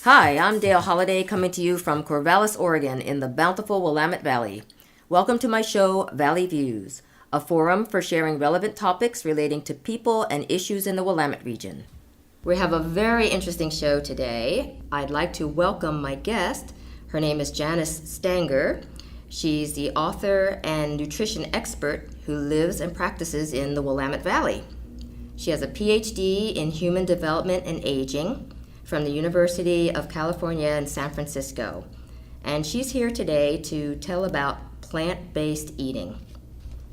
Hi, I'm Dale Holliday coming to you from Corvallis, Oregon in the bountiful Willamette Valley. Welcome to my show, Valley Views, a forum for sharing relevant topics relating to people and issues in the Willamette region. We have a very interesting show today. I'd like to welcome my guest. Her name is Janice Stanger. She's the author and nutrition expert who lives and practices in the Willamette Valley. She has a PhD in human development and aging from the University of California in San Francisco. And she's here today to tell about plant-based eating.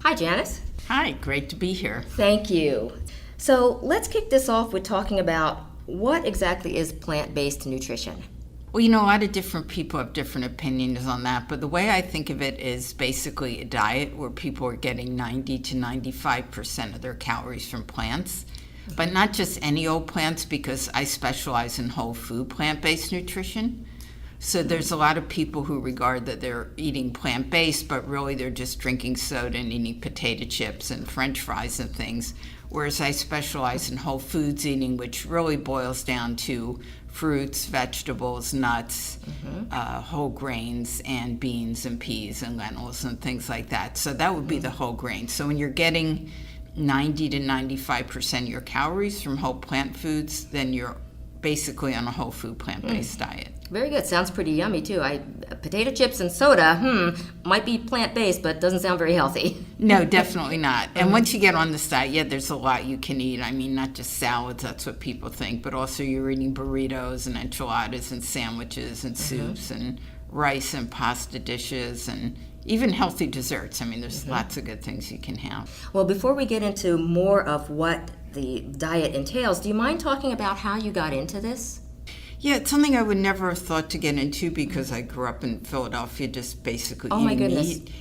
Hi, Janice. Hi, great to be here. Thank you. So let's kick this off with talking about what exactly is plant-based nutrition. Well, a lot of different people have different opinions on that, but the way I think of it is basically a diet where people are getting 90 to 95% of their calories from plants. But not just any old plants, because I specialize in whole food plant-based nutrition. So there's a lot of people who regard that they're eating plant-based, but really they're just drinking soda and eating potato chips and French fries and things. Whereas I specialize in whole foods eating, which really boils down to fruits, vegetables, nuts, whole grains, and beans and peas and lentils and things like that. So that would be the whole grain. So when you're getting 90 to 95% of your calories from whole plant foods, then you're basically on a whole food plant-based diet. Very good. Sounds pretty yummy, too. Potato chips and soda, might be plant-based, but doesn't sound very healthy. No, definitely not. And once you get on this diet, there's a lot you can eat. I mean, not just salads, that's what people think, but also you're eating burritos and enchiladas and sandwiches and soups and rice and pasta dishes and even healthy desserts. I mean, there's lots of good things you can have. Well, before we get into more of what the diet entails, do you mind talking about how you got into this? Yeah, it's something I would never have thought to get into because I grew up in Philadelphia just basically eating meat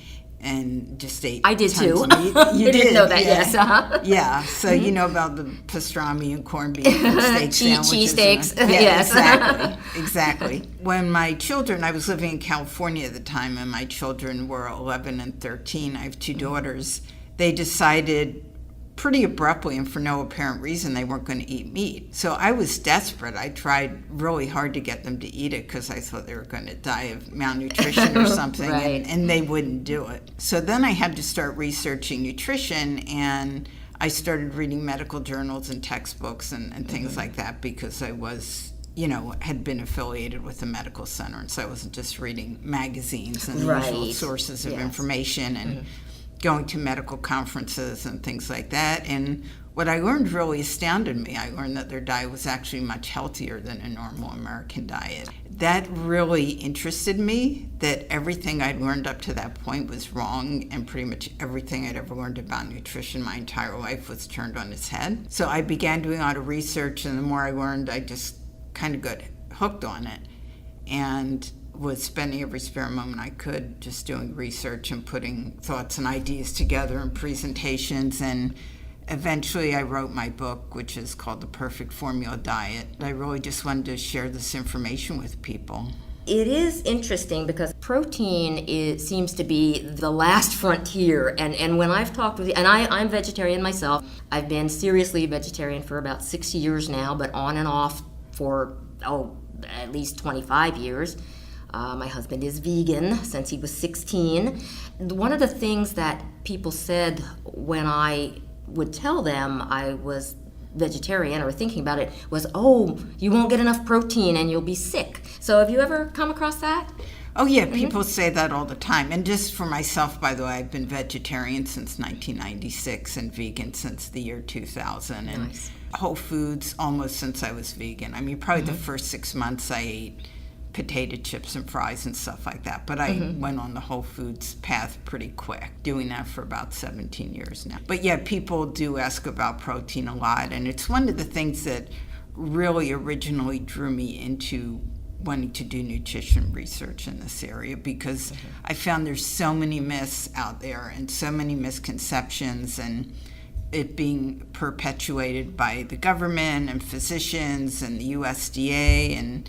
and just ate I did tons too. of meat. You didn't know that, yeah. yes. Uh-huh. Yeah, so you know about the pastrami and corned beef and steak sandwiches. Cheesesteaks, Yeah, yes. Exactly. When my children, I was living in California at the time, and my children were 11 and 13. I have two daughters. They decided pretty abruptly and for no apparent reason they weren't going to eat meat. So I was desperate. I tried really hard to get them to eat it because I thought they were going to die of malnutrition or something, Right. and they wouldn't do it. So then I had to start researching nutrition, and I started reading medical journals and textbooks and things like that because I was had been affiliated with a medical center, and so I wasn't just reading magazines and usual sources of information and going to medical conferences and things like that. And what I learned really astounded me. I learned that their diet was actually much healthier than a normal American diet. That really interested me, that everything I'd learned up to that point was wrong, and pretty much everything I'd ever learned about nutrition my entire life was turned on its head. So I began doing a lot of research, and the more I learned, I just kind of got hooked on it. And was spending every spare moment I could just doing research and putting thoughts and ideas together in presentations. And eventually I wrote my book, which is called The Perfect Formula Diet. I really just wanted to share this information with people. It is interesting because protein seems to be the last frontier. And when I've talked with you, and I'm vegetarian myself, I've been seriously vegetarian for about 6 years now, but on and off for, at least 25 years. My husband is vegan since he was 16. One of the things that people said when I would tell them I was vegetarian or thinking about it was, you won't get enough protein and you'll be sick. So have you ever come across that? Oh, yeah, people say that all the time. And just for myself, by the way, I've been vegetarian since 1996 and vegan since the year 2000. And whole foods almost since I was vegan. I mean, probably the first 6 months I ate potato chips and fries and stuff like that. But I went on the whole foods path pretty quick, doing that for about 17 years now. But yeah, people do ask about protein a lot. And it's one of the things that really originally drew me into wanting to do nutrition research in this area, because I found there's so many myths out there and so many misconceptions, and it being perpetuated by the government and physicians and the USDA and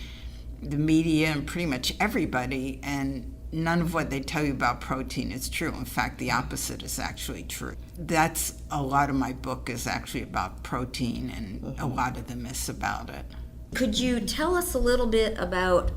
the media and pretty much everybody, and none of what they tell you about protein is true. In fact, the opposite is actually true. That's a lot of my book is actually about protein and a lot of the myths about it. Could you tell us a little bit about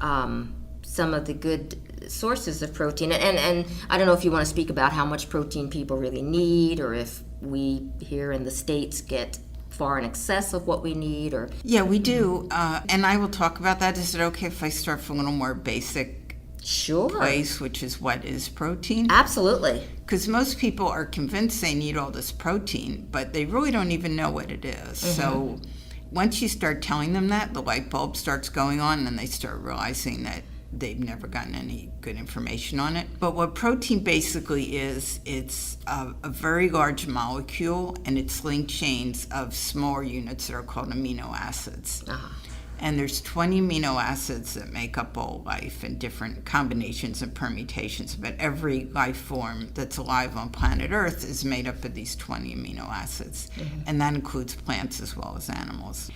some of the good sources of protein? And I don't know if you want to speak about how much protein people really need, or if we here in the States get far in excess of what we need, or... Yeah, we do. And I will talk about that. Is it okay if I start from a little more basic Sure. place, which is what is protein? Absolutely. Because most people are convinced they need all this protein, but they really don't even know what it is. So once you start telling them that, the light bulb starts going on, and they start realizing that they've never gotten any good information on it. But what protein basically is, it's a very large molecule, and it's linked chains of smaller units that are called amino acids. And there's 20 amino acids that make up all life in different combinations and permutations. But every life form that's alive on planet Earth is made up of these 20 amino acids. And that includes plants as well as animals.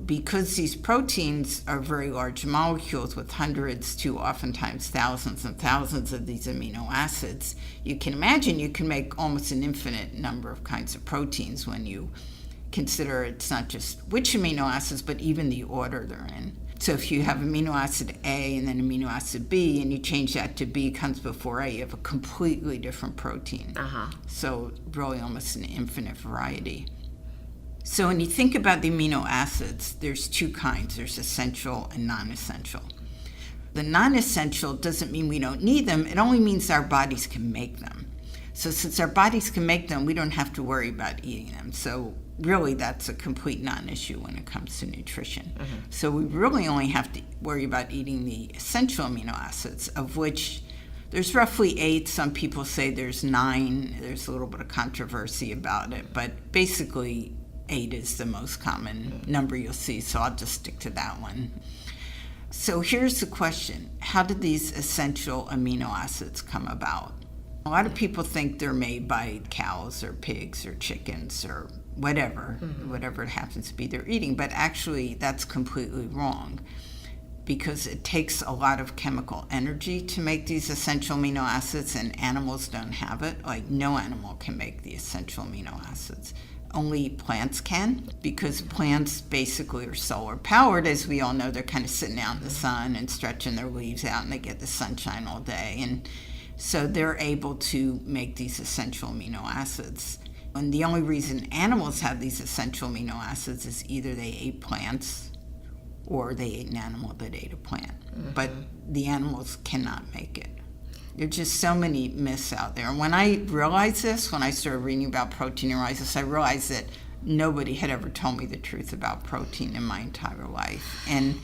Because these proteins are very large molecules with hundreds to oftentimes thousands and thousands of these amino acids, you can imagine you can make almost an infinite number of kinds of proteins when you consider it's not just which amino acids, but even the order they're in. So if you have amino acid A and then amino acid B, and you change that to B comes before A, you have a completely different protein. So really almost an infinite variety. So when you think about the amino acids, there's two kinds. There's essential and non-essential. The non-essential doesn't mean we don't need them. It only means our bodies can make them. So since our bodies can make them, we don't have to worry about eating them. So really, that's a complete non-issue when it comes to nutrition. So we really only have to worry about eating the essential amino acids, of which there's roughly 8. Some people say there's 9. There's a little bit of controversy about it, but basically 8 is the most common number you'll see, so I'll just stick to that one. So here's the question. How did these essential amino acids come about? A lot of people think they're made by cows or pigs or chickens or whatever it happens to be they're eating, but actually that's completely wrong, because it takes a lot of chemical energy to make these essential amino acids, and animals don't have it. Like, no animal can make the essential amino acids. Only plants can, because plants basically are solar powered. As we all know, they're kind of sitting out in the sun and stretching their leaves out, and they get the sunshine all day, and so they're able to make these essential amino acids. And the only reason animals have these essential amino acids is either they ate plants or they ate an animal that ate a plant. But the animals cannot make it. There are just so many myths out there. And when I realized this, when I started reading about protein and rises, I realized that nobody had ever told me the truth about protein in my entire life. And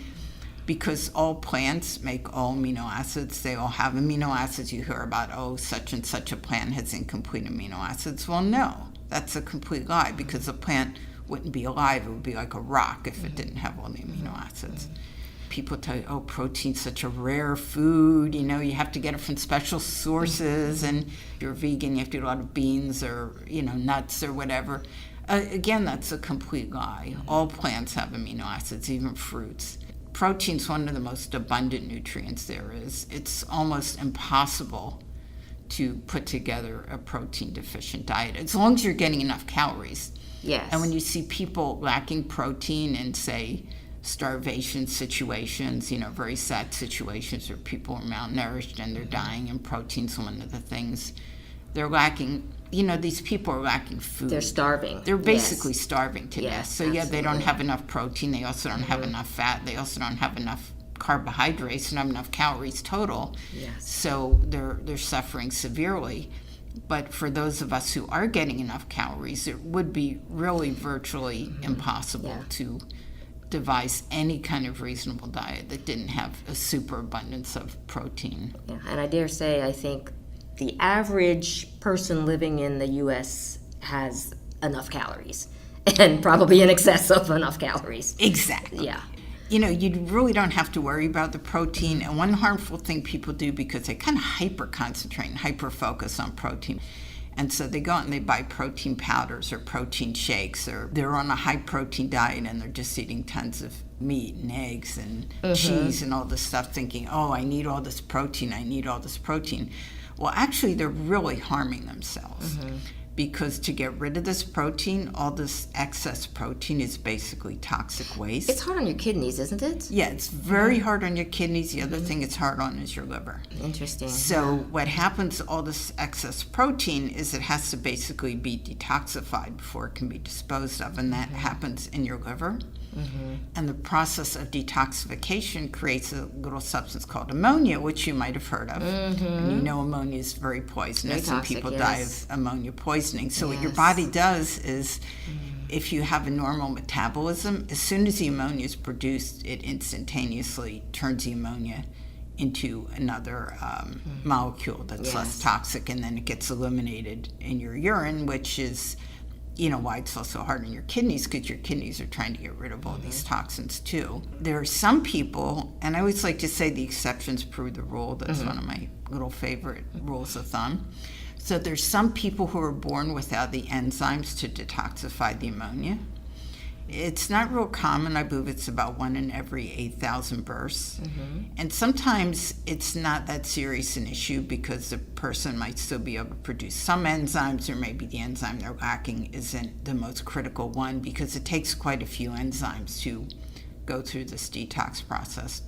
because all plants make all amino acids, they all have amino acids. You hear about, oh, such and such a plant has incomplete amino acids. Well, no, that's a complete lie, because a plant wouldn't be alive. It would be like a rock if it didn't have all the amino acids. People tell you, oh, protein's such a rare food, you know, you have to get it from special sources, and if you're vegan, you have to eat a lot of beans or, you know, nuts or whatever. Again, that's a complete lie. All plants have amino acids, even fruits. Protein's one of the most abundant nutrients there is. It's almost impossible to put together a protein deficient diet, as long as you're getting enough calories. Yes. And when you see people lacking protein in, say, starvation situations, you know, very sad situations where people are malnourished and they're dying, and protein's one of the things they're lacking. You know, these people are lacking food. They're starving. They're basically starving to death. Yes, So yeah, they don't absolutely. have enough protein. They also don't have enough fat. They also don't have enough carbohydrates and not enough calories total. Yes. So they're suffering severely. But for those of us who are getting enough calories, it would be really virtually impossible to devise any kind of reasonable diet that didn't have a superabundance of protein. Yeah, and I dare say, I think the average person living in the U.S. has enough calories, and probably in excess of enough calories. Exactly. Yeah. You know, you really don't have to worry about the protein. And one harmful thing people do, because they kind of hyper-concentrate and hyper-focus on protein, and so they go out and they buy protein powders or protein shakes, or they're on a high-protein diet and they're just eating tons of meat and eggs and cheese and all this stuff, thinking, oh, I need all this protein, I need all this protein. Well, actually, they're really harming themselves, because to get rid of this protein, all this excess protein is basically toxic waste. It's hard on your kidneys, isn't it? Yeah, it's very hard on your kidneys. The other thing it's hard on is your liver. Interesting. So what happens, all this excess protein, is it has to basically be detoxified before it can be disposed of, and that happens in your liver. And the process of detoxification creates a little substance called ammonia, which you might have heard of. And you know ammonia is very poisonous, Very and toxic, people yes. die of ammonia poisoning. So what your Yes. body does is, if you have a normal metabolism, as soon as the ammonia is produced, it instantaneously turns the ammonia into another molecule that's less Yes. toxic, and then it gets eliminated in your urine, which is, you know, why it's also hard on your kidneys, because your kidneys are trying to get rid of all these toxins too. There are some people, and I always like to say the exceptions prove the rule. That's one of my little favorite rules of thumb. So there's some people who are born without the enzymes to detoxify the ammonia. It's not real common. I believe it's about 1 in every 8,000 births. And sometimes it's not that serious an issue because the person might still be able to produce some enzymes, or maybe the enzyme they're lacking isn't the most critical one, because it takes quite a few enzymes to go through this detox process.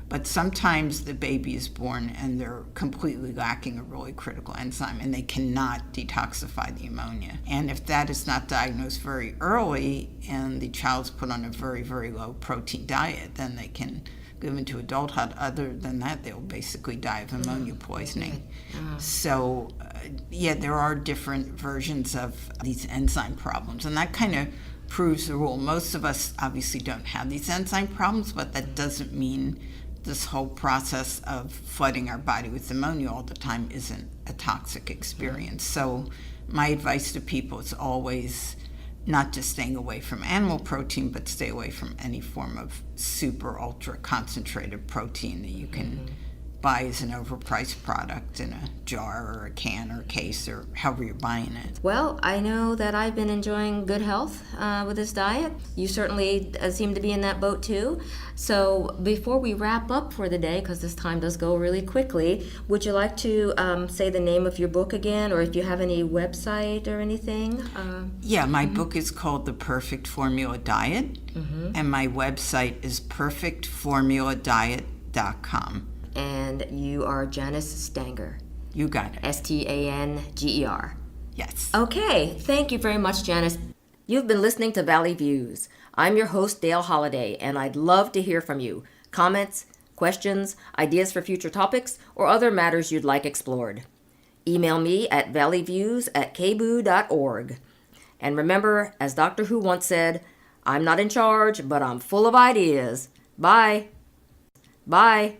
But sometimes the baby is born and they're completely lacking a really critical enzyme, and they cannot detoxify the ammonia. And if that is not diagnosed very early and the child's put on a very, very low protein diet, then they can live into adulthood. Other than that, they'll basically die of ammonia poisoning. So, yeah, there are different versions of these enzyme problems, and that kind of proves the rule. Most of us obviously don't have these enzyme problems, but that doesn't mean this whole process of flooding our body with ammonia all the time isn't a toxic experience. So my advice to people is always not just staying away from animal protein, but stay away from any form of super ultra concentrated protein that you can buy as an overpriced product in a jar or a can or a case, or however you're buying it. Well, I know that I've been enjoying good health with this diet. You certainly seem to be in that boat too. So before we wrap up for the day, because this time does go really quickly, would you like to say the name of your book again, or if you have any website or anything? Yeah, my book is called The Perfect Formula Diet, and my website is perfectformuladiet.com. And you are Janice Stanger. You got it. Stanger. Yes. Okay, thank you very much, Janice. You've been listening to Valley Views. I'm your host, Dale Holliday, and I'd love to hear from you. Comments, questions, ideas for future topics, or other matters you'd like explored. Email me at valleyviews@kboo.org. And remember, as Doctor Who once said, I'm not in charge, but I'm full of ideas. Bye. Bye.